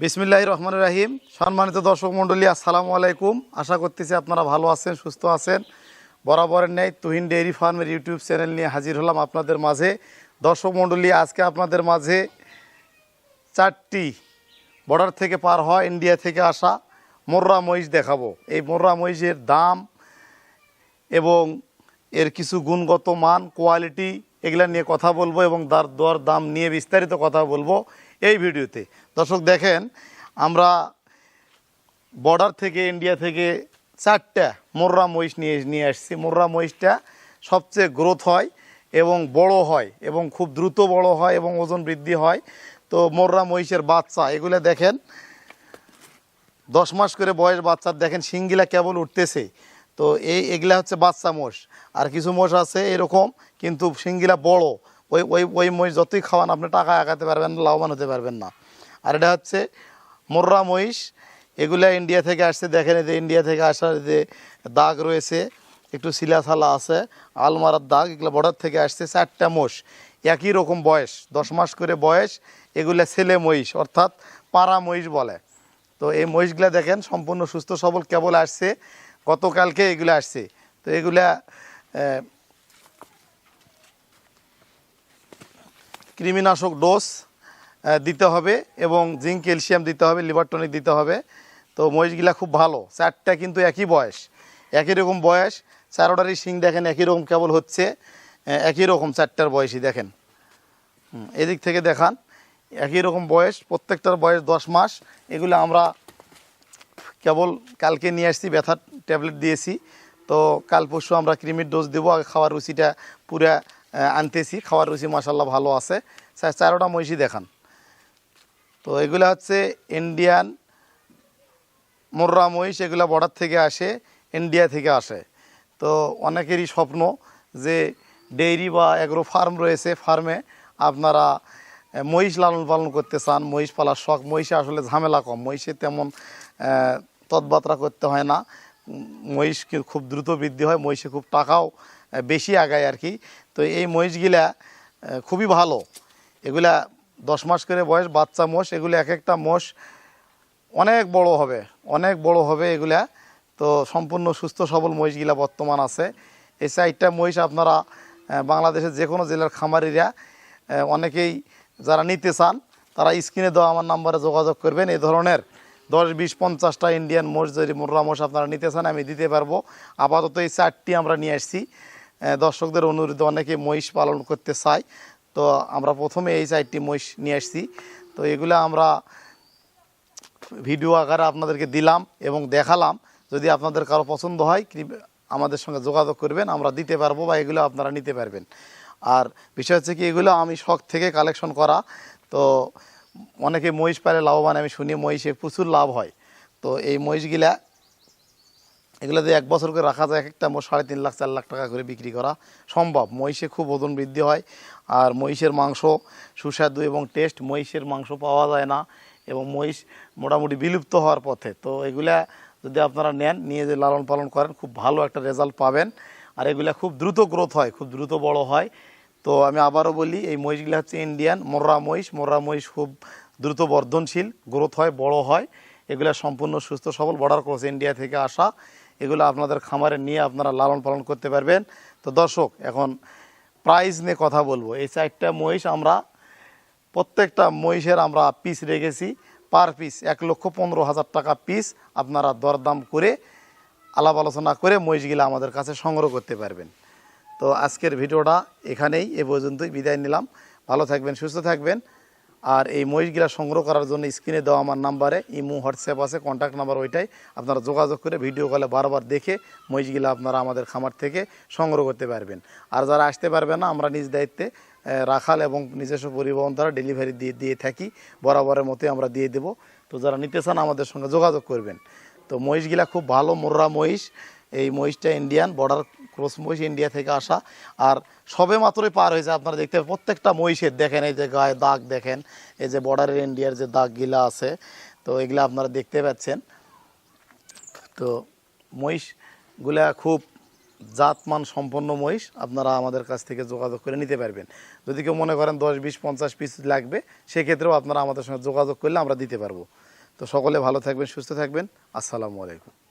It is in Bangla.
বিসমিল্লাহির রহমানির রহিম। সম্মানিত দর্শক মণ্ডলী, আসসালামু আলাইকুম। আশা করতেছি আপনারা ভালো আছেন, সুস্থ আছেন। বরাবরের ন্যায় তুহিন ডেইরি ফার্মের ইউটিউব চ্যানেল নিয়ে হাজির হলাম আপনাদের মাঝে। দর্শক মণ্ডলী, আজকে আপনাদের মাঝে 4টি বর্ডার থেকে পার হয় ইন্ডিয়া থেকে আসা মোররা মহিষ দেখাবো। এই মোররা মহিষের দাম এবং এর কিছু গুণগত মান, কোয়ালিটি এগুলা নিয়ে কথা বলবো এবং তার দর দাম নিয়ে বিস্তারিত কথা বলবো এই ভিডিওতে। দর্শক দেখেন, আমরা বর্ডার থেকে ইন্ডিয়া থেকে 4টা মোররা মহিষ নিয়ে আসছি। মোররা মহিষটা সবচেয়ে গ্রোথ হয় এবং বড় হয় এবং খুব দ্রুত বড় হয় এবং ওজন বৃদ্ধি হয়। তো মোররা মহিষের বাচ্চা এগুলো দেখেন, 10 মাস করে বয়স বাচ্চার দেখেন শিংগুলা কেবল উঠতেছে। তো এগুলা হচ্ছে বাচ্চা মোষ। আর কিছু মোষ আছে এরকম কিন্তু শিংগুলা বড়, ওই মহিষ যতই খাওয়ান আপনি টাকা আগাতে পারবেন না, লাভবান হতে পারবেন না। আর এটা হচ্ছে মোররা মহিষ, এগুলা ইন্ডিয়া থেকে আসছে। দেখেন এই যে ইন্ডিয়া থেকে আসার যে দাগ রয়েছে, একটু শিলাছালা আছে, আলমারার দাগ, এগুলো বর্ডার থেকে আসছে। 4টা মোষ একই রকম বয়স, 10 মাস করে বয়স। এগুলা ছেলে মহিষ, অর্থাৎ পাড়া মহিষ বলে। তো এই মহিষগুলা দেখেন সম্পূর্ণ সুস্থ সবল, কেবল আসছে গতকালকে এগুলো আসছে। তো এগুলা কৃমিনাশক ডোজ দিতে হবে এবং জিঙ্ক ক্যালসিয়াম দিতে হবে, লিভার টনিক দিতে হবে। তো মহিষগুলা খুব ভালো। 4টা কিন্তু একই বয়স, একই রকম বয়স। 4টারই শিং দেখেন একই রকম, কেবল হচ্ছে একই রকম 4টার বয়সই দেখেন। এদিক থেকে দেখান, একই রকম বয়স, প্রত্যেকটার বয়স 10 মাস। এগুলো আমরা কেবল কালকে নিয়ে আসছি, ব্যথার ট্যাবলেট দিয়েছি। তো কাল পরশু আমরা কৃমির ডোজ দেবো। আগে খাওয়ার রুচিটা পুরা আনতেছি, খাওয়ার রুচি মাশাল্লাহ ভালো আছে। 4টা মহিষই দেখান। তো এগুলো হচ্ছে ইন্ডিয়ান মোররা মহিষ। এগুলো বর্ডার থেকে আসে, ইন্ডিয়া থেকে আসে। তো অনেকেরই স্বপ্ন যে ডেইরি বা এগ্রো ফার্ম রয়েছে, ফার্মে আপনারা মহিষ লালন পালন করতে চান, মহিষ পালার শখ। মহিষে আসলে ঝামেলা কম, মহিষে তেমন তৎবাত্রা করতে হয় না। মহিষ খুব দ্রুত বৃদ্ধি হয়, মহিষে খুব টাকাও বেশি আগায় আর কি। তো এই মহিষগুলা খুবই ভালো। এগুলা 10 মাস করে বয়স, বাচ্চা মোষ। এগুলো এক একটা মোষ অনেক বড় হবে, অনেক বড় হবে এগুলা। তো সম্পূর্ণ সুস্থ সবল মহিষগুলা বর্তমান আছে। এই 4টা মহিষ আপনারা বাংলাদেশের যে কোনো জেলার খামারিরা অনেকেই যারা নিতে চান, তারা স্ক্রিনে দেওয়া আমার নাম্বারে যোগাযোগ করবেন। এই ধরনের 10, 20, 50টা ইন্ডিয়ান মোষ, যদি মোররা মোষ আপনারা নিতে চান আমি দিতে পারবো। আপাতত এই 4টি আমরা নিয়ে আসছি। দর্শকদের অনুরোধে অনেকে মহিষ পালন করতে চায়, তো আমরা প্রথমে এই 4টি মহিষ নিয়ে আসছি। তো এগুলো আমরা ভিডিও আকারে আপনাদেরকে দিলাম এবং দেখালাম। যদি আপনাদের কারো পছন্দ হয় আমাদের সঙ্গে যোগাযোগ করবেন, আমরা দিতে পারবো বা এগুলো আপনারা নিতে পারবেন। আর বিষয় হচ্ছে কি, এগুলো আমি শখ থেকে কালেকশন করা। তো অনেকে মহিষ পালে লাভবান, আমি শুনি মহিষে প্রচুর লাভ হয়। তো এই মহিষগুলা এগুলো দিয়ে 1 বছর করে রাখা যায়। এক একটা মোষ 3.5 লাখ 4 লাখ টাকা করে বিক্রি করা সম্ভব। মহিষে খুব ওজন বৃদ্ধি হয়। আর মহিষের মাংস সুস্বাদু এবং টেস্ট। মহিষের মাংস পাওয়া যায় না এবং মহিষ মোটামুটি বিলুপ্ত হওয়ার পথে। তো এগুলা যদি আপনারা নেন, নিয়ে যে লালন পালন করেন, খুব ভালো একটা রেজাল্ট পাবেন। আর এগুলা খুব দ্রুত গ্রোথ হয়, খুব দ্রুত বড় হয়। তো আমি আবারও বলি, এই মহিষগুলো হচ্ছে ইন্ডিয়ান মোররা মহিষ। মোররা মহিষ খুব দ্রুত বর্ধনশীল, গ্রোথ হয়, বড় হয়। এগুলা সম্পূর্ণ সুস্থ সবল, বর্ডার ক্রস ইন্ডিয়া থেকে আসা। এগুলো আপনাদের খামারে নিয়ে আপনারা লালন পালন করতে পারবেন। তো দর্শক, এখন প্রাইস নিয়ে কথা বলবো। এই 4টা মহিষ আমরা প্রত্যেকটা মহিষের আমরা পিস রেখেছি, পার পিস 1,15,000 টাকা পিস। আপনারা দরদাম করে আলাপ আলোচনা করে মহিষগুলো আমাদের কাছে সংগ্রহ করতে পারবেন। তো আজকের ভিডিওটা এখানেই, এ পর্যন্তই বিদায় নিলাম। ভালো থাকবেন, সুস্থ থাকবেন। আর এই মহিষগুলা সংগ্রহ করার জন্য স্ক্রিনে দেওয়া আমার নাম্বারে ইমো, হোয়াটসঅ্যাপ আছে, কন্ট্যাক্ট নাম্বার ওইটাই। আপনারা যোগাযোগ করে ভিডিও কলে বারবার দেখে মহিষগুলা আপনারা আমাদের খামার থেকে সংগ্রহ করতে পারবেন। আর যারা আসতে পারবে না, আমরা নিজ দায়িত্বে রাখাল এবং নিজস্ব পরিবহন দ্বারা ডেলিভারি দিয়ে থাকি। বরাবরের মতোই আমরা দিয়ে দেব। তো যারা নিতে চান আমাদের সঙ্গে যোগাযোগ করবেন। তো মহিষগুলা খুব ভালো মোররা মহিষ, এই মহিষটা ইন্ডিয়ান বর্ডার ক্রস মহিষ, ইন্ডিয়া থেকে আসা। আর সবে মাত্রই পার হয়েছে, আপনারা দেখতে প্রত্যেকটা মহিষের দেখেন এই যে গায়ে দাগ দেখেন, এই যে বর্ডারের ইন্ডিয়ার যে দাগগুলা আছে, তো এগুলা আপনারা দেখতে পাচ্ছেন। তো মহিষগুলা খুব জাতমান সম্পন্ন মহিষ, আপনারা আমাদের কাছ থেকে যোগাযোগ করে নিতে পারবেন। যদি কেউ মনে করেন 10, 20, 50 পিস লাগবে, সেক্ষেত্রেও আপনারা আমাদের সঙ্গে যোগাযোগ করলে আমরা দিতে পারবো। তো সকলে ভালো থাকবেন, সুস্থ থাকবেন। আসসালামু আলাইকুম।